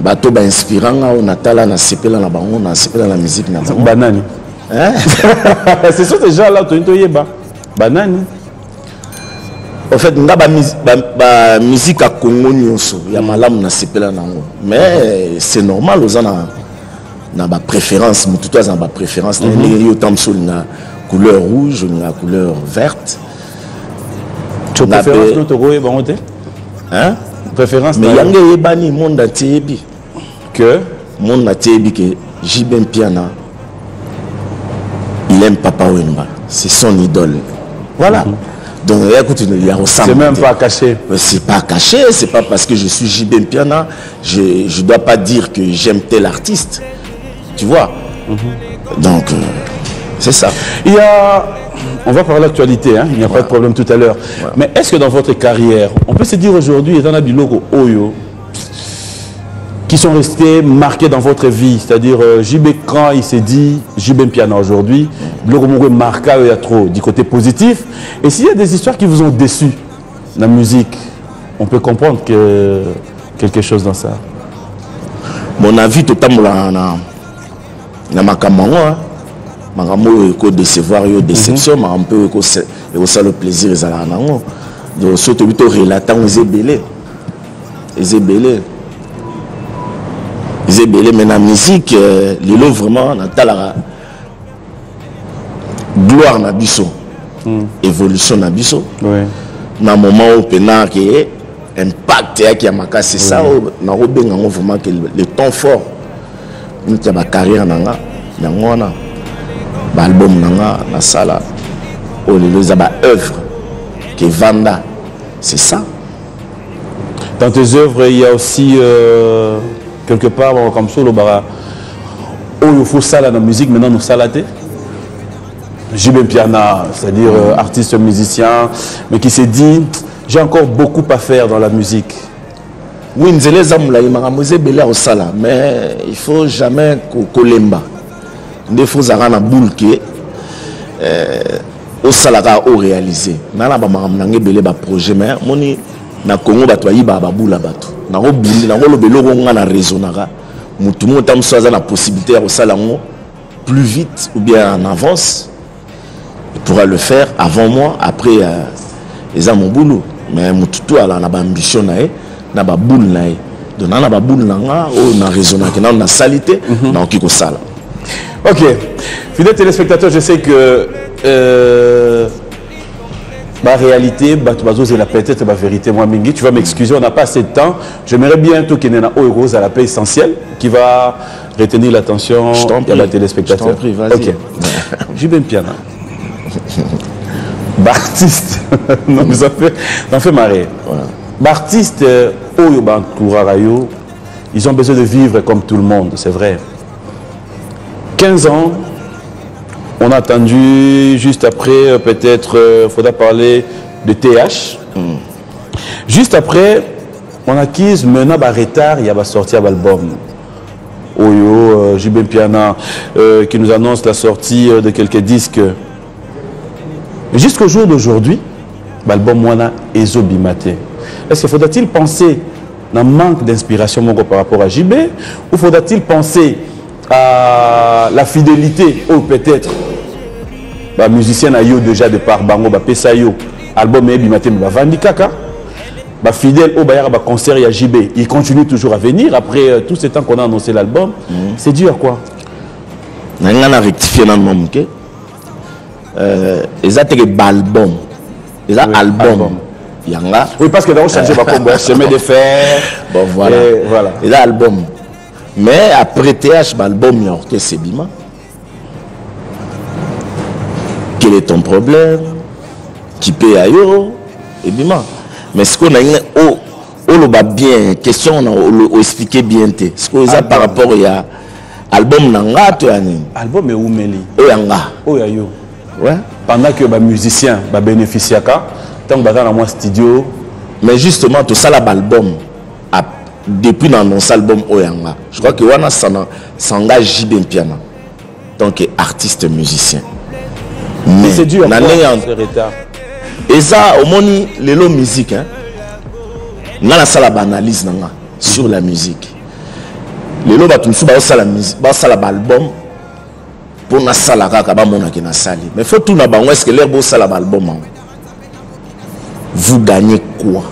bato ba inspirant on atala na sepela na bango na sepela la musique na bango banani hein c'est ça déjà là to yeba banani en fait nga ba musique à Congo nyonso ya malamu na sepela nango mais c'est normal aux na ba préférence mutu to za ba préférence na yo tamsol na couleur rouge na couleur verte tu préférence no to goye bango te hein préférence mais yanga yebani monde entier bi que monde entier bi que JB Mpiana il aime Papa Wemba, c'est son idole, voilà. Donc écoute, il y a c'est même pas caché, c'est pas caché, c'est pas parce que je suis JB Mpiana je dois pas dire que j'aime tel artiste, tu vois. Donc c'est ça. Il y a, on va parler d'actualité, hein? Il n'y a pas de problème tout à l'heure. Mais est-ce que dans votre carrière, on peut se dire aujourd'hui, il y a des logos Oyo qui sont restés marqués dans votre vie, c'est-à-dire JB quand il s'est dit JB Mpiana aujourd'hui, le logo marqué il y a trop du côté positif. Et s'il y a des histoires qui vous ont déçu dans la musique, on peut comprendre que quelque chose dans ça. Mon avis totalement na makamango makambo ko décevoir yo déception mais un peu ko ça le plaisir ezala nango donc surtout to relatant aux ebelé mais la musique lelo vraiment na talara gloire na biso évolution na biso na moment au pena que impact ya maka c'est ça na robenga vraiment que le temps fort nous ta carrière nanga ngona ba album nanga na sala o lelo za ba œuvre que vanda c'est ça. Dans tes œuvres il y a aussi quelque part comme ça le bara oh il faut ça là dans la musique maintenant nous salaté JB Mpiana c'est-à-dire artiste musicien mais qui s'est dit j'ai encore beaucoup à faire dans la musique. Oui nzele zamula imakamose bela au sala mais il faut jamais kolemba des fois zara na boule qui au salaka au réaliser nana ba makam nange belé ba projet mais moni na Congo bato yiba ba boula bato na ko boule na ko lobelo ko nga na raisonnaka mutu mo tam soza na possibilité au salango plus vite ou bien en avance il pourra le faire avant moi après les mon boulot mais mutu to ala na ba ambition na ba boule na donc na ba boule na nga o na raisonnaka na salité na okiko sala. Ok, fidèles téléspectateurs, je sais que ma réalité, c'est la peut-être ma vérité. Moi, Mingi, tu vas m'excuser, on n'a pas assez de temps. J'aimerais bien tout qu'il y ait un euro à la paix essentielle qui va retenir l'attention de la téléspectateur. Je t'en prie, vas-y. Ok. JB Mpiana. B'artiste. Non, ça fait marrer. Voilà. B'artiste, ils ont besoin de vivre comme tout le monde, c'est vrai. 15 ans, on a attendu juste après, peut-être, faudra parler de TH. Juste après, on a acquis maintenant un retard, il y a sorti un album. Oyo, JB Mpiana, qui nous annonce la sortie de quelques disques. Jusqu'au jour d'aujourd'hui, l'album Mwana Ezo Bimate. Est-ce qu'il faudra-t-il penser à un manque d'inspiration par rapport à JB ou faudra-t-il penser à la fidélité ou peut-être bah musicien a eu déjà de par bango ba pesa yo album et bimate ba vandi kaka bah fidèle au bayara ba concert ya JB il continue toujours à venir après tout ce temps qu'on a annoncé l'album c'est dû à quoi na na rectifier na momke exactement album album yanga oui parce que dans changer ba combo chemin de fer bon voilà et là album. Mais après TH, l'album, il y a orchestre Sebima. Quel est ton problème? Qui paye ailleurs? Et Bima. Mais ce qu'on a on a bien, question, on a expliqué bien. Ce qu'on a par rapport à l'album Nanga, tu as dit. Album est où, Meli? Oyanga. Oyayo. Ouais. Pendant que les musiciens bénéficient, tant que dans mon studio. Mais justement, tout ça, l'album. Depuis dans nos albums Oyanga, je crois que Wana s'engage JB Mpiana donc artiste musicien. Mais c'est dur à ce retard. Et ça, au moni, les lots musique, hein, on a la salle d'analyse sur la musique. Les lots batumsu ba sala musique, ba sala album pour na sala kaka ba mona ki na sali. Mais faut tout na bango est-ce que l'air bo sala album. Vous gagnez quoi?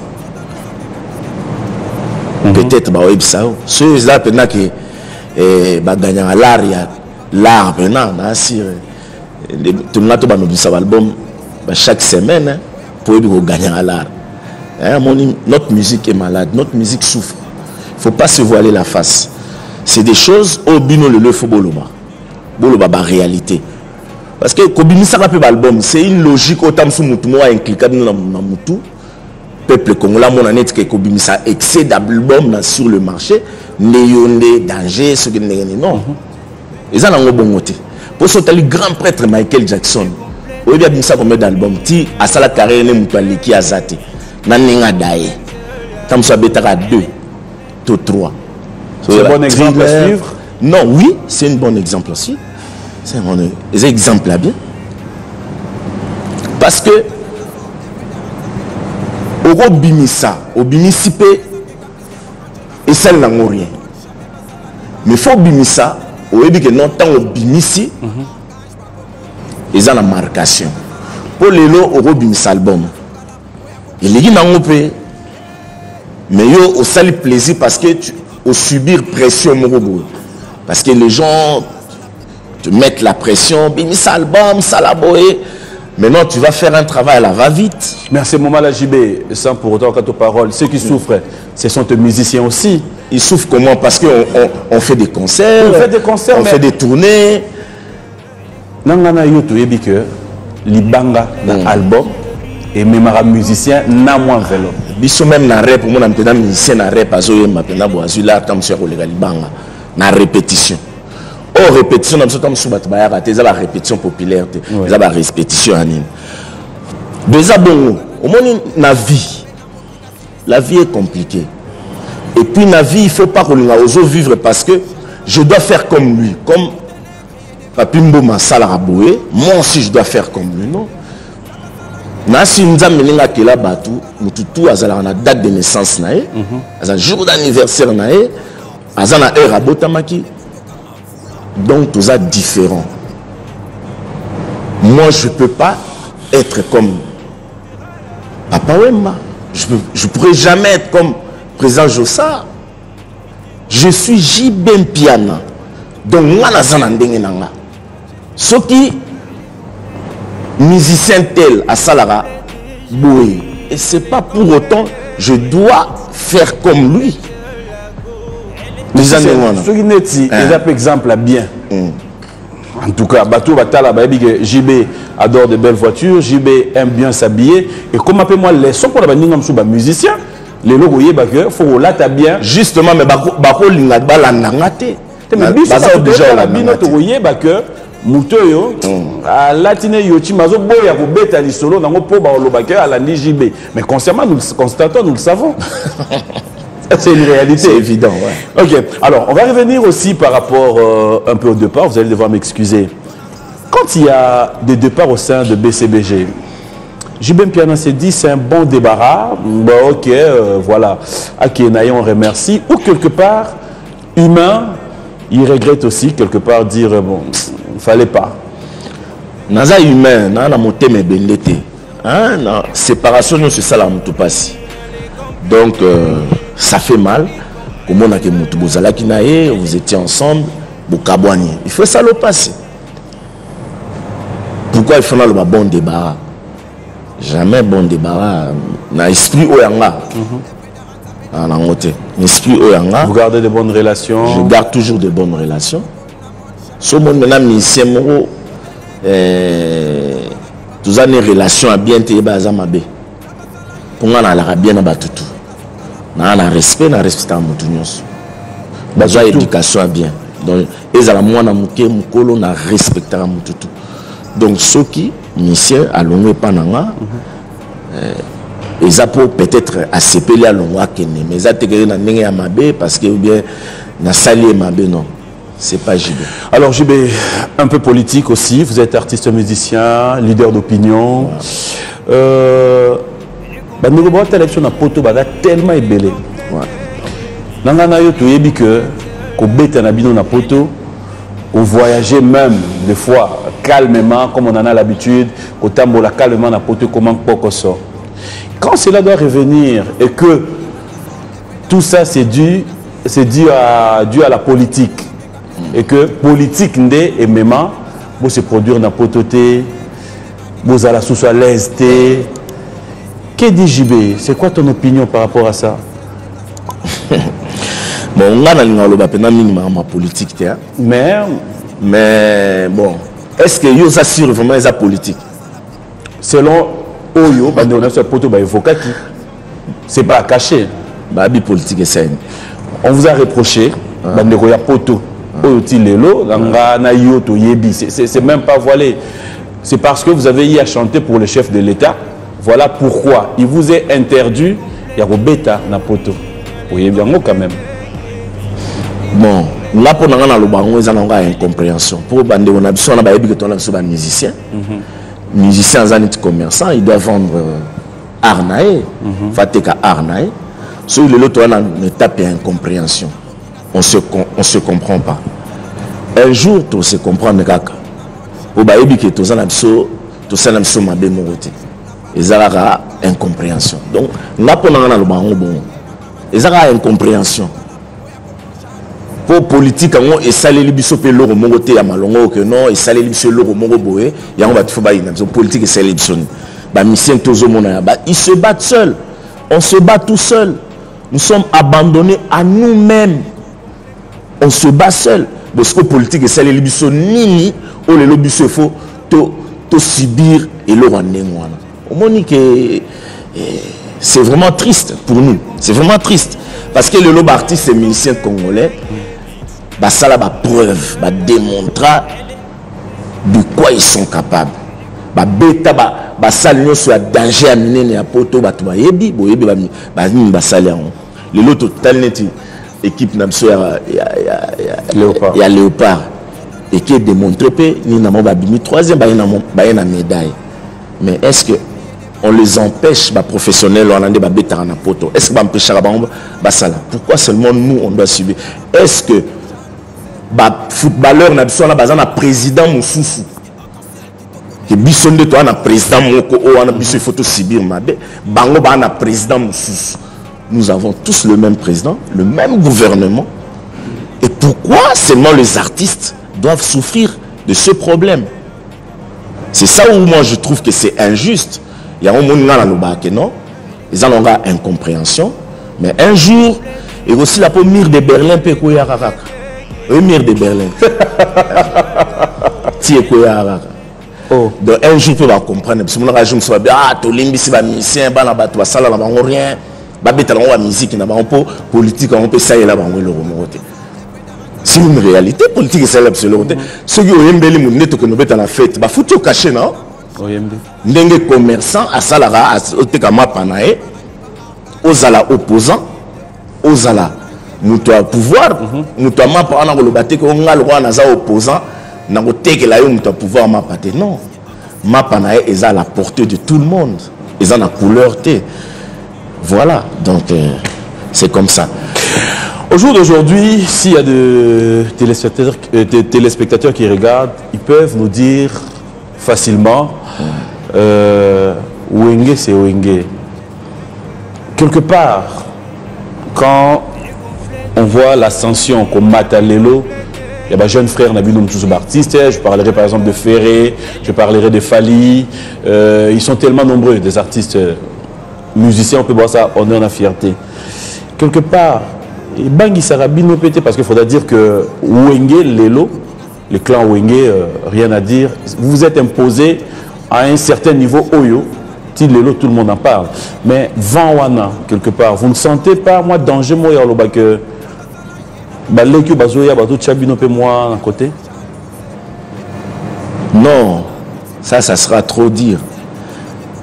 Peut-être ba websa. Ceux là pendant que ba gagnant à l'art maintenant na sire. Tout le monde ba no bisa album chaque semaine pour gagner à l'art. Notre musique est malade, notre musique souffre. Il ne faut pas se voiler la face. C'est des choses au bino le faut boloba. Boloba ba réalité. Parce que kobini ça rappelle album, c'est une logique autant sous mutu mo incliquable na mutu. Peuple congolais mon année que kobini ça excès d'album sur le marché, néonné danger ce que non. Et ça n'a pas bon côté. Pour ça le grand prêtre Michael Jackson. Il y a ça combien d'albums ti à sa carrière ne mutu aliki azate. Na ninga dae. Tam so betara 2 to 3. C'est un bon exemple à suivre? Non, oui, c'est un bon exemple aussi. C'est un exemple là bien. Parce que au bimisa, au bimisipé et celle n'a rien. Mais il faut bimisa, au début que non tant au bimisi, ils ont la marcation. Pour les lots au bimisa album, il y a un peu, mais yo au sali plaisir parce que tu au subir pression parce que les gens te mettent la pression, bimisa album, salaboé. Maintenant, tu vas faire un travail à la va-vite. Mais à ce moment-là, JB, sans pour autant quant aux paroles, ceux qui souffrent, ce sont tes musiciens aussi. Ils souffrent comment? Parce qu'on fait des concerts, on fait des tournées. Nangana yoto yebike libanga dans album et même un musicien n'a moins vélo. Biso même na rap, moi na musicien na rap azoye mapenda boazula comme sur le libanga na répétition. Oh, répétition, nous sommes sur la répétition populaire, la répétition anime. Déjà, bon, au moins, la vie est compliquée. Et puis, la vie, il ne faut pas qu'on ose vivre parce que je dois faire comme lui. Comme Papimbo Massalaraboué, moi aussi, je dois faire comme lui, non? Si nous avons tout à la date de naissance, à un jour d'anniversaire, à un heure à Botamaki. Donc, tout ça différent. Moi, je ne peux pas être comme Papa Wemba. Je ne pourrais jamais être comme Président Jossard. Je suis J.B. Piana. Donc, moi, je suis ce qui musicien tel à Salara, Boué. Et ce n'est pas pour autant je dois faire comme lui. Ce qui est un exemple bien. En tout cas, Batou Batala, JB adore de belles voitures, JB aime bien s'habiller. Et comme appelle-moi les sons pour les musiciens, les logos, il faut là bien. Justement, mais Bako Lingaba la nangate. Mais déjà la binote que Moutoyo, à latine yoti mazo boya ko beta li solo nango po ba olobake à la JB. Mais concernant nous constatons, nous le savons. C'est une réalité. C'est évident, ouais. Ok, alors on va revenir aussi par rapport un peu au départ, vous allez devoir m'excuser. Quand il y a des départs au sein de BCBG, JB Piana s'est dit c'est un bon débarras, bah, ok, voilà, Akenaï on remercie, ou quelque part, humain, il regrette aussi quelque part dire bon, il ne fallait pas. Naza humain, na moté me bendete, hein, na séparation nous c'est ça la mutu passe. Donc ça fait mal. Comment on a que mutu bozala kinae, vous étiez ensemble, bokabwani. Il faut ça le passer. Pourquoi il faut le bon débarras? Jamais bon débarras. Na esprit oyanga. Vous gardez de bonnes relations? Je garde toujours de bonnes relations. Ce monde maintenant, ministère Moro, tous les relations à bien te bazamabe. Pour moi, on a bien abattu. On a respect, on a respect à Moutunios. On a éducation à bien. Donc, ils ont moi na muke mukolo na respecter à Moututu. Donc, ceux qui ministère à l'ongwe pananga. Ils ont peut-être accepté à l'ongwa kene, mais ils ont été na nenge amabe parce que ou bien na sali amabe non. C'est pas JB. Alors JB, un peu politique aussi, vous êtes artiste musicien, leader d'opinion. Nous avons une élection à Poto, tellement ébélé. Nangana yo to yebi que ko beta na bino na poto, ko voyager même des fois calmement comme on en a l'habitude, ko tambola calmement na poto comment poko sort. Quand cela doit revenir et que tout ça c'est dû à la politique et que politique ndé et même pour se produire na pototé, vous à la sous à l'aise. Que dit JB? C'est quoi ton opinion par rapport à ça? Bon, on a le minimum politique, mais bon, est-ce que vous assurez vraiment les politique? Selon Oyo, on a ce poteau avocat qui c'est pas caché. Babi politique et saine. On vous a reproché, Banderoya Poto, Oyotilelo, Ganga Yoto Yebi, c'est même pas voilé. C'est parce que vous avez eu à chanter pour le chef de l'État. Voilà pourquoi il vous est interdit, il y a Robeta Napoto. Vous voyez bien quand même. Bon, là pour nous, on a une incompréhension. Pour Bande, on a besoin de musiciens. Musiciens, commerçants, ils doivent vendre Arnae, Fateka Arnae. Sur le lot, on a une étape d'incompréhension. On se comprend pas. Un jour, tu se comprends, au baïbi que tu as ma bémoroté. Ils ont incompréhension. Donc, là pour nous, on a bon. Ils ont incompréhension. Pour politique, on est salé libiso pe loro mongote ya malongo que non, et salé libiso loro mongo boé, ya on va te faire une politique et salé libiso. Bah mission tozo mona ba, ils se battent seuls. On se bat tout seul. Nous sommes abandonnés à nous-mêmes. On se bat seul. Parce que politique et salé libiso nini, ou le lobiso faut to subir et le rendre moi. On moni que c'est vraiment triste pour nous. C'est vraiment triste parce que le lob artiste et musicien congolais bah ça là, bah preuve, bah démontra de quoi ils sont capables. Bah bêta, bah ça l'union sur danger à mener à poto, bah tu vas yebi, bah ni bah ça là. Le lot total net équipe n'absous il y a Léopard et qui est démontré que ni n'a pas bimi troisième bah il a médaille. Mais est-ce que on les empêche bah professionnels on a des bah bêta na poto? Est-ce que bah empêcher bah ça là? Pourquoi seulement nous on doit subir? Est-ce que bah footballeur na biso na bazana président mususu que biso nde to na président moko o na biso photo subir mabe bango ba na président mususu. Nous avons tous le même président, le même gouvernement. Et pourquoi seulement les artistes doivent souffrir de ce problème? C'est ça où moi je trouve que c'est injuste. Il y a un monde là que non, ils ont une incompréhension, mais un jour et aussi la première de Berlin peut quoi yarak. Mire de Berlin. Oh. Donc un jour tu vas comprendre. Parce que mon rajoume soit bien. Ah, tu limbi si va musicien, bah na bah tu vas ça là na bah on rien. Bah bête là on va musique na bah on peut politique on peut ça y là bah on le remonter. C'est une réalité politique c'est là absolument. Ceux qui ont embelli mon net que nous bête à la fête, bah faut tout cacher non. Ndenge commerçant à salara au tekama panae, aux ala opposants, aux ala nous doit pouvoir nous doit ma pas on a le battre que on a le roi naza opposant na ko tekela yo nous doit pouvoir ma pater non ma panae est à la portée de tout le monde ils ont la couleur T voilà donc c'est comme ça. Au jour d'aujourd'hui, s'il y a des téléspectateurs qui regardent, ils peuvent nous dire facilement Wenge c'est Wenge. Quelque part, quand on voit l'ascension comme Matalelo, il y a des jeunes frères Nabinoum tous artistes. Je parlerai par exemple de Ferré, je parlerai de Fali. Ils sont tellement nombreux, des artistes musiciens, on peut voir ça, on est en fierté. Quelque part, Bangi Sarabino pété parce qu'il faudra dire que Wenge, Lelo, le clan Wenge, rien à dire. Vous vous êtes imposé à un certain niveau Oyo. Lelo, tout le monde en parle. Mais Vanwana, quelque part, vous ne sentez pas, moi, danger, moi, que Balekio Bazoya, Bato Tchabino, moi, à côté? Non, ça sera trop dire.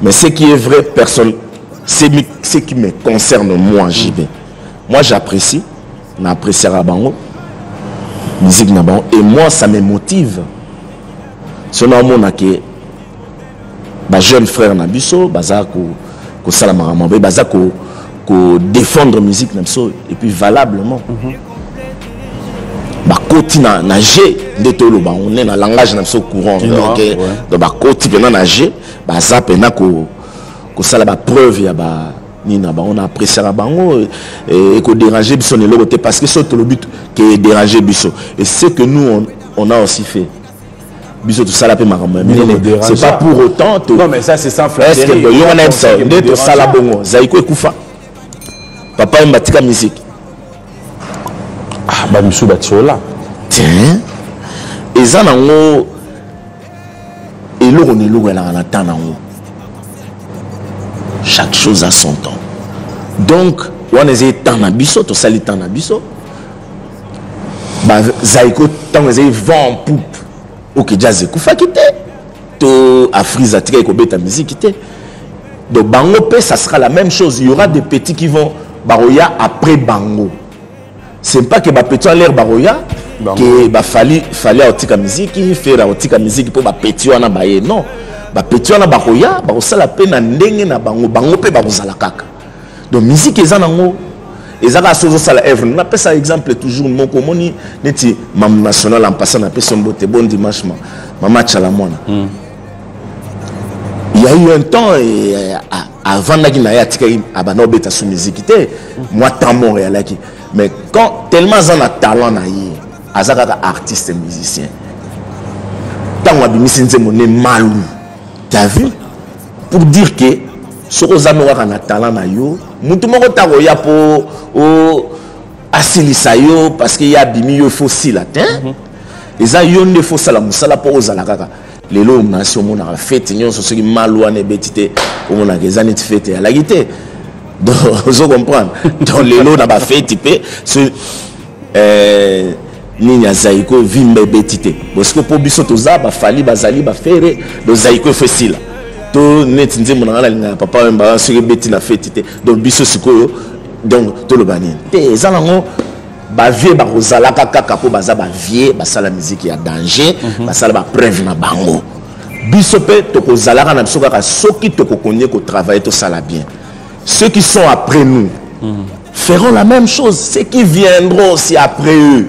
Mais ce qui est vrai, personne, ce qui me concerne, moi, j'y vais. Moi, j'apprécie, j'apprécie Rabango, musique Nabango, et moi, ça me motive. Selon mon aké, bah jeune frère Nabiso, baza ko salamara baza ko défendre musique Nabiso et puis valablement. bakoti na G nde to loba on est na langage na so courant donc donc bakoti pena na G baza pena ko sala ba preuve ya ba nina ba on a apprécié la bango et ko déranger biso ne lokote parce que c'est le but que déranger biso et c'est que nous on a aussi fait biso tout ça la pe makambo c'est pas pour autant non mais ça c'est sans flatterie est-ce que yo on aime ça nde to sala bongo zaiko ekufa papa mbatika musique ah ba misu batiola tiens eza nango eloko ne loko la na temps nango chaque chose a son temps donc on est temps na biso to sali temps na biso ba zaiko temps ezai vent poupe ok jazz ekufa kité to afriza tika ko beta musique kité donc bango pe ça sera la même chose il y aura des petits qui vont baroya après bango c'est pas que ba petit en l'air baroya que ba fallait otika musique faire otika musique pour ba petit wana baye non ba petit wana baroya ba osala pe na ndenge na bango bango pe ba kozala kaka donc musique ezanango ezaka sozo sala œuvre na pesa exemple toujours moko moni neti mam national en passant na pesa mbote bon dimanche mama chalamona il y a eu un temps avant na ya tika abana obeta sous musique té moi tant Montréal là mais quand tellement en a talent na yi azaka artiste et musicien tant abimisi nzemo ne malou t'as vu pour dire que ce que ça a un talent na yo mutu moko tako ya po o asilisa yo parce que ya bimi yo faut si la tin eza yo ne faut sala musala po ozala kaka lelo nation mona fête nyon so qui malwa ne betité o mona keza net fête ya la gité donc vous comprendre donc lelo na ba fête pe ce ninya zaiko vimbe betité parce que pour biso toza ba fali bazali ba faire do zaiko fait si la to net nzembo na ngala papa mba sur beti na fête donc biso sikoyo donc to le bani te zalango ba vie ba kozala kaka po baza ba vie ba sala musique ya danger ba sala ba preuve na bango biso pe to kozala na biso kaka soki to kokonye ko travailler to sala bien ceux qui sont après nous feront la même chose ceux qui viendront aussi après eux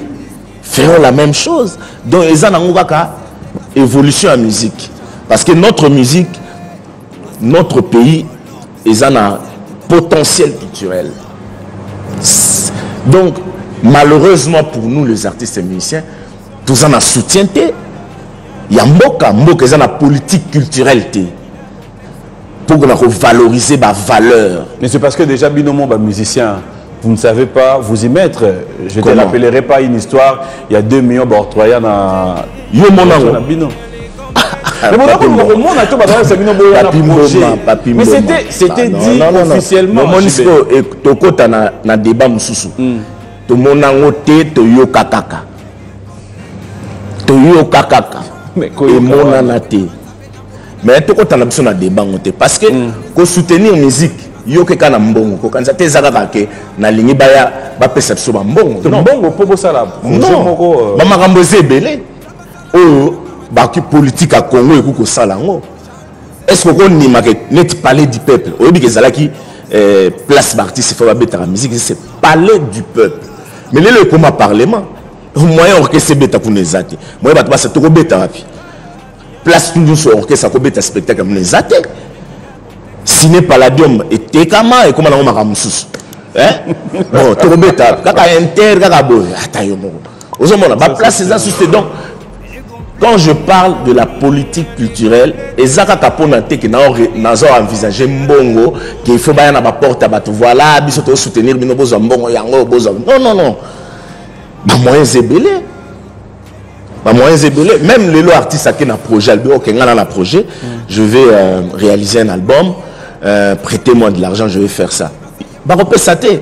feront la même chose donc ezanango kaka évolution en musique parce que notre musique notre pays est un potentiel culturel. Donc, malheureusement pour nous, les artistes et musiciens, tous en a soutien. Il y a mboka la politique culturelle pour qu'on valoriser ma valeur. Mais c'est parce que déjà, binomo, musicien, vous ne savez pas vous y mettre. Je ne te rappellerai pas une histoire. Il y a 2 millions d'ortroyants dans Bino. Mais c'était dit officiellement. Tokota na débat mususu. To monango te to yo kakaka. To yo kakaka. Mais monana te. Mais tokota na biso na débat ngote parce que ko soutenir musique yo ke kana mbongo ko kanza te zaka ke na lingi baya ba pesa biso ba mbongo. Mbongo po bo sala. Non. Ba makambo zebele. Oh baki politique à Congo et Kouko Salango. Est-ce qu'on n'est parler du peuple? Au début, que place d'artiste, il faut mettre la musique, c'est parler du peuple. Mais le comment parlement, moyen orchestre bêta pour les athées. Moi, je vais tout bêta. Place tout sur orchestre, ça bêta spectacle pour les athées. Ciné Palladium et Tekama et comment on m'a ramoussous. Bon, tout bêta. Kaka inter, kaka boy. Attends, aujourd'hui, on a place ces assistés donc. Quand je parle de la politique culturelle, Ezaka Kaponate qui n'a envisagé Mbongo, qu'il faut bien à ma porte à battre, voilà, bisoto soutenir Binobozo Mbongo Yango Bozo. Non, non, non. Bah, moyen zébélé. Bah, moyen zébélé. Même les lots artistes qui ont un projet, projet, je vais réaliser un album, prêtez-moi de l'argent, je vais faire ça. Bah, on peut sater.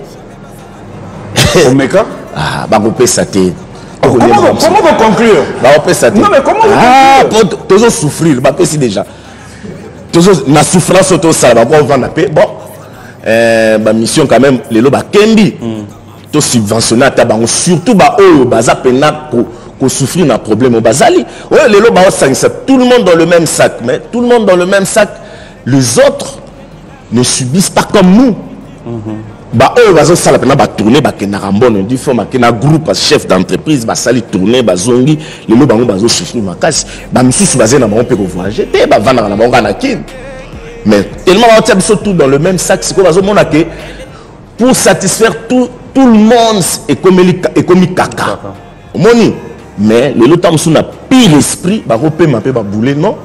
Omeka? Ah, bah, on peut sater. Comment vous conclure? Non mais comment vous conclure? Toujours souffrir, si déjà. Toujours la souffrance auto ça va vendre bon. Mission quand même les loba kendi. To subventionner à tabango surtout ba oh baza pena pour souffrir d'un problème au bazali. Ouais les loba tout le monde dans le même sac mais tout le monde dans le même sac. Les autres ne subissent pas comme nous. ba oyo bazo sala pena ba tourner ba kenaka mbono du forme kena groupe chef d'entreprise ba sali tourner ba zongi lelo bango bazo souffrir makasi ba misusu bazena bango pe ko voyager te ba vanda na bango na kin mais tellement on tient tout dans le même sac c'est quoi bazo mona que pour satisfaire tout le monde est comme caca moni mais lelo tam sou na pire esprit ba ko pe ma pe ba bouler non